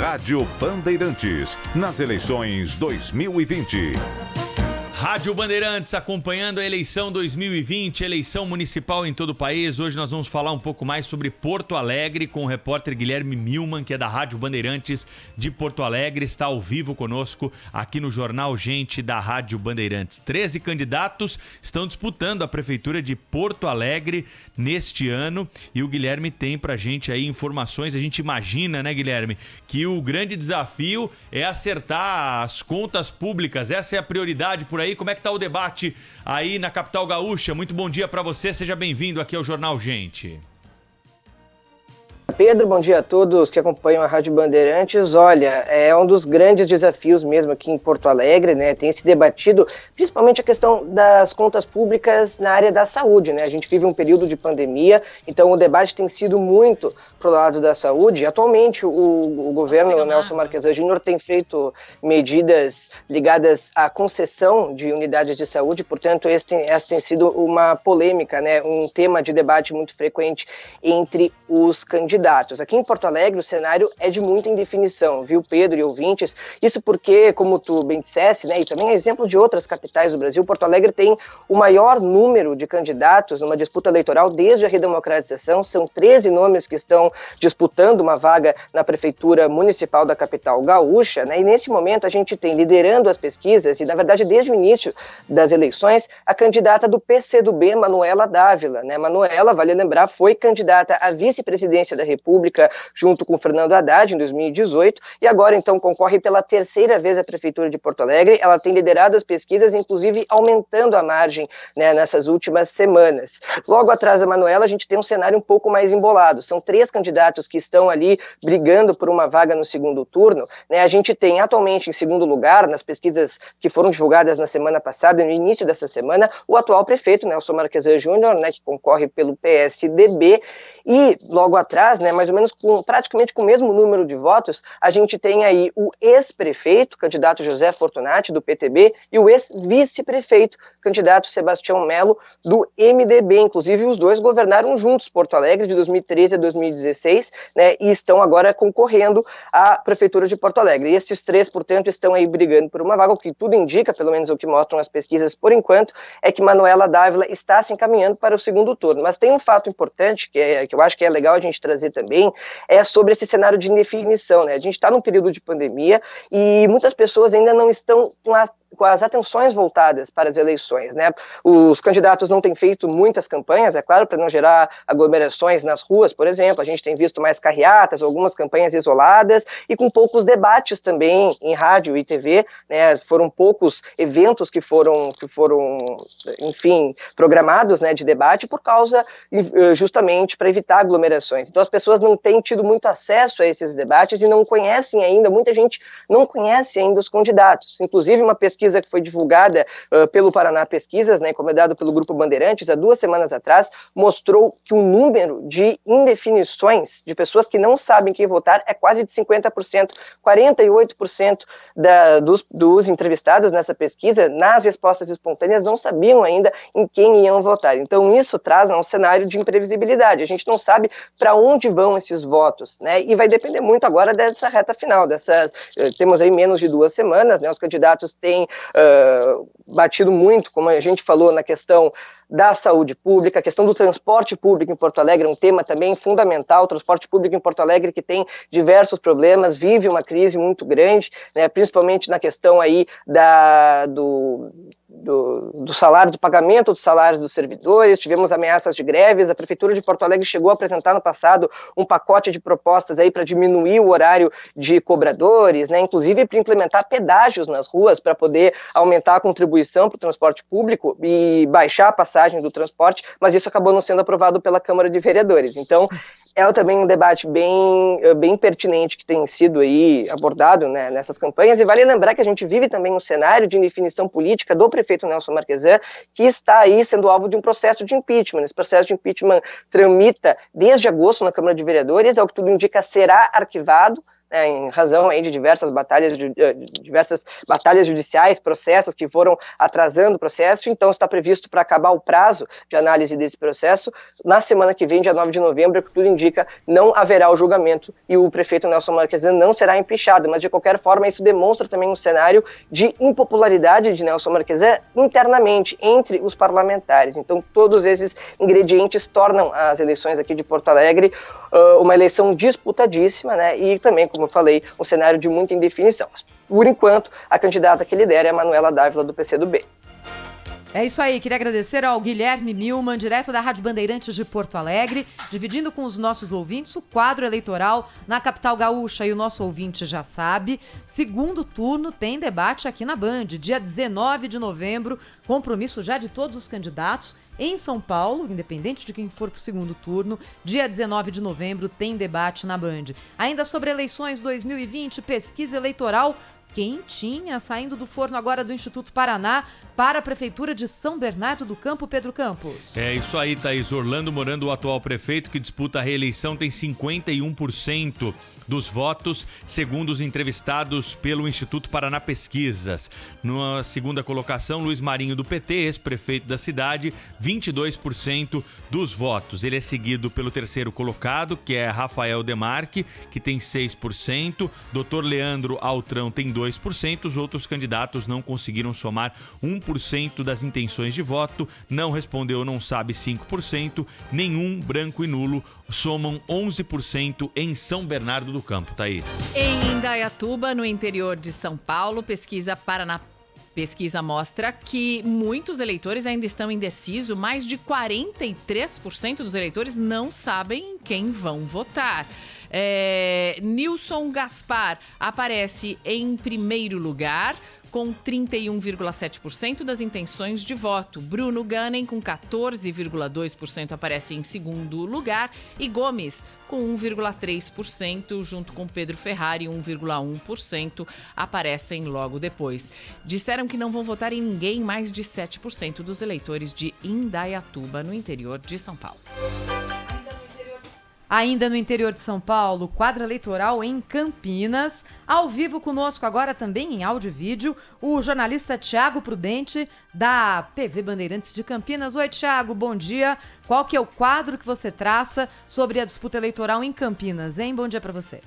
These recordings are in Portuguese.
Rádio Bandeirantes, nas eleições 2020. Rádio Bandeirantes acompanhando a eleição 2020, eleição municipal em todo o país. Hoje nós vamos falar um pouco mais sobre Porto Alegre com o repórter Guilherme Milman, que é da Rádio Bandeirantes de Porto Alegre, está ao vivo conosco aqui no Jornal Gente da Rádio Bandeirantes. 13 candidatos estão disputando a Prefeitura de Porto Alegre neste ano e o Guilherme tem pra gente aí informações. A gente imagina, né, Guilherme, que o grande desafio é acertar as contas públicas. Essa é a prioridade por aí. Como é que tá o debate aí na capital gaúcha? Muito bom dia para você, seja bem-vindo aqui ao Jornal Gente. Pedro, bom dia a todos que acompanham a Rádio Bandeirantes. Olha, é um dos grandes desafios mesmo aqui em Porto Alegre, né? Tem se debatido principalmente a questão das contas públicas na área da saúde, né? A gente vive um período de pandemia, então o debate tem sido muito pro lado da saúde. Atualmente o governo Nelson Marquesan Júnior tem feito medidas ligadas à concessão de unidades de saúde, portanto essa tem sido uma polêmica, né? Um tema de debate muito frequente entre os candidatos. Aqui em Porto Alegre o cenário é de muita indefinição, viu, Pedro e ouvintes? Isso porque, como tu bem dissesse, né, e também é exemplo de outras capitais do Brasil, Porto Alegre tem o maior número de candidatos numa disputa eleitoral desde a redemocratização. São 13 nomes que estão disputando uma vaga na Prefeitura Municipal da capital gaúcha, né, e nesse momento a gente tem liderando as pesquisas, e na verdade desde o início das eleições, a candidata do PCdoB, Manuela Dávila, né? Manuela, vale lembrar, foi candidata à vice-presidência da República junto com Fernando Haddad em 2018 e agora então concorre pela terceira vez à Prefeitura de Porto Alegre. Ela tem liderado as pesquisas, inclusive aumentando a margem, né, nessas últimas semanas. Logo atrás da Manuela a gente tem um cenário um pouco mais embolado, são 3 candidatos que estão ali brigando por uma vaga no segundo turno, né? A gente tem atualmente em segundo lugar, nas pesquisas que foram divulgadas na semana passada, no início dessa semana, o atual prefeito, Nelson Marquesan Júnior, né, que concorre pelo PSDB, e logo atrás, né, mais ou menos praticamente com o mesmo número de votos, a gente tem aí o ex-prefeito, candidato José Fortunati, do PTB, e o ex-vice-prefeito, candidato Sebastião Melo, do MDB. Inclusive, os dois governaram juntos Porto Alegre de 2013 a 2016, né, e estão agora concorrendo à Prefeitura de Porto Alegre. E esses 3, portanto, estão aí brigando por uma vaga. O que tudo indica, pelo menos o que mostram as pesquisas por enquanto, é que Manuela Dávila está se encaminhando para o segundo turno. Mas tem um fato importante, que eu acho que é legal a gente trazer também, é sobre esse cenário de indefinição, né? A gente está num período de pandemia e muitas pessoas ainda não estão com as atenções voltadas para as eleições, né? Os candidatos não têm feito muitas campanhas, é claro, para não gerar aglomerações nas ruas, por exemplo. A gente tem visto mais carreatas, algumas campanhas isoladas e com poucos debates também em rádio e TV, né? Foram poucos eventos que foram, enfim, programados, né, de debate por causa, justamente, para evitar aglomerações. Então as pessoas não têm tido muito acesso a esses debates e não conhecem ainda, muita gente não conhece ainda os candidatos. Inclusive uma pesquisa que foi divulgada pelo Paraná Pesquisas, né, encomendado pelo Grupo Bandeirantes, há 2 semanas atrás, mostrou que o número de indefinições, de pessoas que não sabem quem votar, é quase de 50%. 48% dos entrevistados nessa pesquisa, nas respostas espontâneas, não sabiam ainda em quem iam votar. Então isso traz um cenário de imprevisibilidade. A gente não sabe para onde vão esses votos, né? E vai depender muito agora dessa reta final. Temos aí menos de 2 semanas, né? Os candidatos têm batido muito, como a gente falou, na questão da saúde pública, a questão do transporte público em Porto Alegre é um tema também fundamental. O transporte público em Porto Alegre, que tem diversos problemas, vive uma crise muito grande, né, principalmente na questão aí do salário, do pagamento dos salários dos servidores. Tivemos ameaças de greves. A Prefeitura de Porto Alegre chegou a apresentar no passado um pacote de propostas aí para diminuir o horário de cobradores, né, inclusive para implementar pedágios nas ruas para poder aumentar a contribuição para o transporte público e baixar a passagem do transporte, mas isso acabou não sendo aprovado pela Câmara de Vereadores. Então, é também um debate bem pertinente que tem sido aí abordado, né, nessas campanhas, e vale lembrar que a gente vive também um cenário de indefinição política do prefeito Nelson Marquesan, que está aí sendo alvo de um processo de impeachment. Esse processo de impeachment tramita desde agosto na Câmara de Vereadores, ao que tudo indica será arquivado né, em razão aí de diversas batalhas judiciais, processos que foram atrasando o processo. Então está previsto para acabar o prazo de análise desse processo na semana que vem, dia 9 de novembro, que tudo indica, não haverá o julgamento e o prefeito Nelson Marquesan não será empichado, mas de qualquer forma isso demonstra também um cenário de impopularidade de Nelson Marquesan internamente, entre os parlamentares. Então todos esses ingredientes tornam as eleições aqui de Porto Alegre uma eleição disputadíssima, né, e também, como eu falei, um cenário de muita indefinição. Por enquanto, a candidata que lidera é a Manuela Dávila, do PCdoB. É isso aí, queria agradecer ao Guilherme Milman, direto da Rádio Bandeirantes de Porto Alegre, dividindo com os nossos ouvintes o quadro eleitoral na capital gaúcha. E o nosso ouvinte já sabe, segundo turno tem debate aqui na Band, dia 19 de novembro, compromisso já de todos os candidatos. Em São Paulo, independente de quem for para o segundo turno, dia 19 de novembro tem debate na Band. Ainda sobre eleições 2020, pesquisa eleitoral quentinha, saindo do forno agora do Instituto Paraná para a Prefeitura de São Bernardo do Campo, Pedro Campos. É isso aí, Thaís. Orlando Morando, o atual prefeito que disputa a reeleição, tem 51% dos votos, segundo os entrevistados pelo Instituto Paraná Pesquisas. Na segunda colocação, Luiz Marinho, do PT, ex-prefeito da cidade, 22% dos votos. Ele é seguido pelo terceiro colocado, que é Rafael Demarque, que tem 6%. Dr. Leandro Altrão tem 2%. Os outros candidatos não conseguiram somar 1% das intenções de voto. Não respondeu, não sabe, 5%. Nenhum, branco e nulo, somam 11% em São Bernardo do Campo. Thaís. Em Indaiatuba, no interior de São Paulo, pesquisa mostra que muitos eleitores ainda estão indecisos. Mais de 43% dos eleitores não sabem quem vão votar. Nilson Gaspar aparece em primeiro lugar, com 31,7% das intenções de voto. Bruno Ganem, com 14,2%, aparece em segundo lugar. E Gomes, com 1,3%, junto com Pedro Ferrari, 1,1%, aparecem logo depois. Disseram que não vão votar em ninguém, mais de 7% dos eleitores de Indaiatuba, no interior de São Paulo. Ainda no interior de São Paulo, quadro eleitoral em Campinas. Ao vivo conosco agora também em áudio e vídeo, o jornalista Thiago Prudente, da TV Bandeirantes de Campinas. Oi, Thiago, bom dia. Qual que é o quadro que você traça sobre a disputa eleitoral em Campinas, hein? Bom dia para você.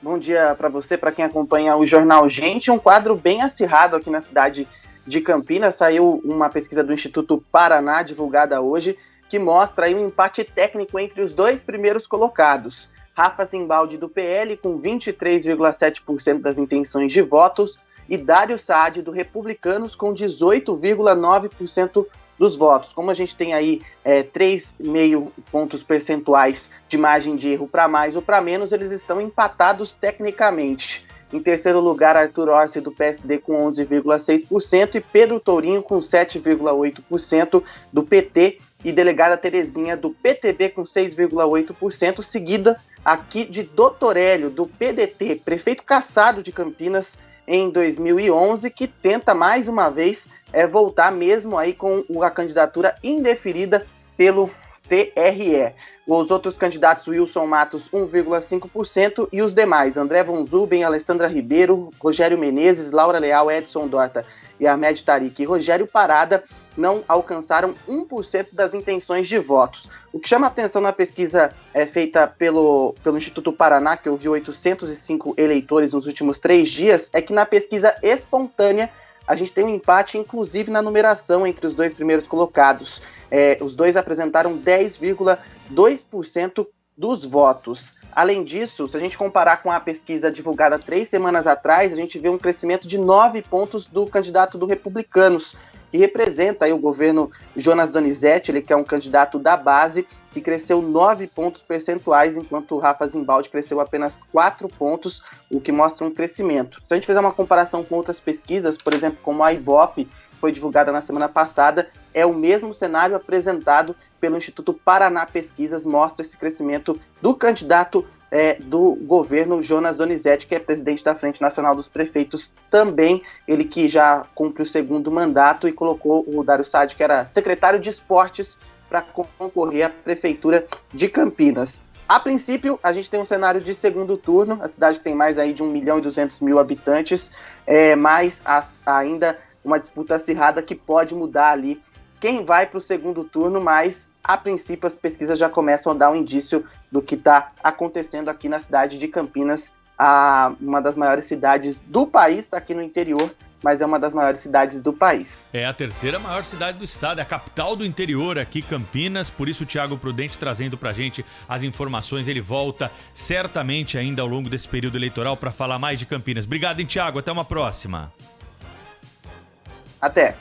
Bom dia para você, para quem acompanha o Jornal Gente. Um quadro bem acirrado aqui na cidade de Campinas. Saiu uma pesquisa do Instituto Paraná, divulgada hoje, que mostra aí um empate técnico entre os dois primeiros colocados. Rafa Zimbaldi, do PL, com 23,7% das intenções de votos, e Dário Saad, do Republicanos, com 18,9% dos votos. Como a gente tem aí 3,5 pontos percentuais de margem de erro para mais ou para menos, eles estão empatados tecnicamente. Em terceiro lugar, Arthur Orsi, do PSD, com 11,6%, e Pedro Tourinho, com 7,8% do PT, e delegada Terezinha, do PTB, com 6,8%, seguida aqui de Dr. Hélio, do PDT, prefeito cassado de Campinas em 2011, que tenta mais uma vez voltar mesmo aí com a candidatura indeferida pelo TRE. Os outros candidatos, Wilson Matos, 1,5%, e os demais, André Von Zuben, Alessandra Ribeiro, Rogério Menezes, Laura Leal, Edson Dorta e Ahmed Tariq e Rogério Parada, não alcançaram 1% das intenções de votos. O que chama a atenção na pesquisa feita pelo Instituto Paraná, que ouviu 805 eleitores nos últimos 3 dias, é que na pesquisa espontânea a gente tem um empate, inclusive na numeração entre os dois primeiros colocados. Os dois apresentaram 10,2% dos votos. Além disso, se a gente comparar com a pesquisa divulgada 3 semanas atrás, a gente vê um crescimento de 9 pontos do candidato do Republicanos, que representa aí o governo Jonas Donizete, ele que é um candidato da base, que cresceu 9 pontos percentuais, enquanto o Rafa Zimbaldi cresceu apenas 4 pontos, o que mostra um crescimento. Se a gente fizer uma comparação com outras pesquisas, por exemplo, como a Ibope, foi divulgada na semana passada, é o mesmo cenário apresentado pelo Instituto Paraná Pesquisas, mostra esse crescimento do candidato do governo Jonas Donizete, que é presidente da Frente Nacional dos Prefeitos também, ele que já cumpre o segundo mandato e colocou o Dário Saad, que era secretário de Esportes, para concorrer à Prefeitura de Campinas. A princípio, a gente tem um cenário de segundo turno, a cidade tem mais aí de 1.200.000 habitantes, mas ainda uma disputa acirrada que pode mudar ali quem vai para o segundo turno, mas a princípio as pesquisas já começam a dar um indício do que está acontecendo aqui na cidade de Campinas, uma das maiores cidades do país, está aqui no interior, mas é uma das maiores cidades do país. É a terceira maior cidade do estado, é a capital do interior aqui, Campinas, por isso o Thiago Prudente trazendo pra gente as informações, ele volta certamente ainda ao longo desse período eleitoral para falar mais de Campinas. Obrigado, hein, Thiago, até uma próxima. Até.